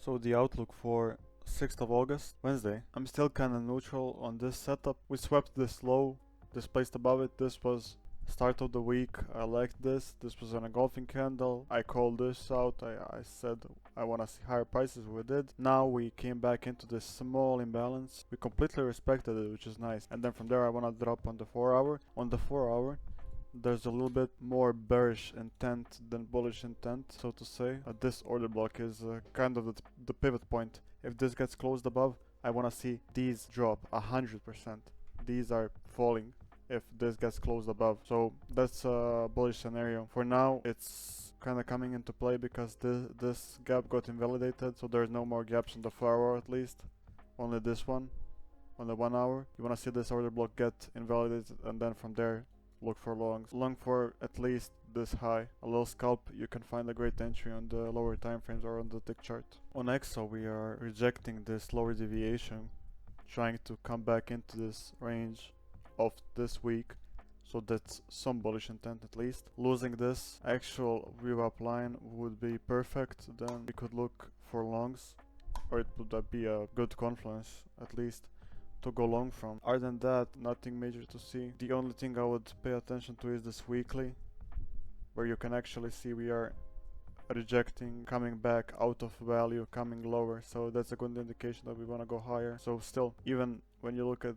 So the outlook for 6th of August, Wednesday. I'm still kinda neutral on this setup. We swept this low, this placed above it. This was start of the week. I liked this. This was an engulfing candle. I called this out. I said I want to see higher prices. We did. Now we came back into this small imbalance. We completely respected it, which is nice. And then from there I want to drop on the 4 hour. On the 4 hour, there's a little bit more bearish intent than bullish intent, so to say. This order block is kind of the pivot point. If this gets closed above, I want to see these drop 100%. These are falling if this gets closed above. So that's a bullish scenario. For now, it's kind of coming into play because this gap got invalidated, so there's no more gaps on the 4 hour at least. Only this one on the 1 hour. You want to see this order block get invalidated, and then from there look for longs. Long for at least this high. A little scalp, you can find a great entry on the lower time frames or on the tick chart. On EXO, we are rejecting this lower deviation, trying to come back into this range of this week, so that's some bullish intent at least. Losing this actual VWAP line would be perfect, then we could look for longs, or it would be a good confluence at least to go long from. Other than that, nothing major to see. The only thing I would pay attention to is this weekly, where you can actually see we are rejecting, coming back out of value, coming lower, so that's a good indication that we want to go higher. So still, even when you look at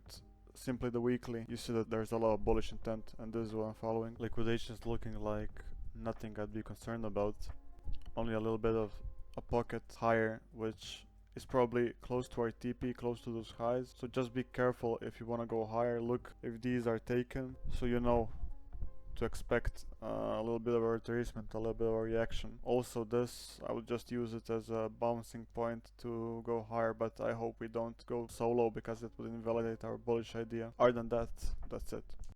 simply the weekly, you see that there's a lot of bullish intent, and this is what I'm following. Liquidation is looking like nothing I'd be concerned about. Only a little bit of a pocket higher, which is probably close to our TP, close to those highs. So just be careful if you want to go higher. Look if these are taken, so you know to expect a little bit of a retracement, a little bit of a reaction. Also this, I would just use it as a bouncing point to go higher, but I hope we don't go so low because it would invalidate our bullish idea. Other than that, that's it.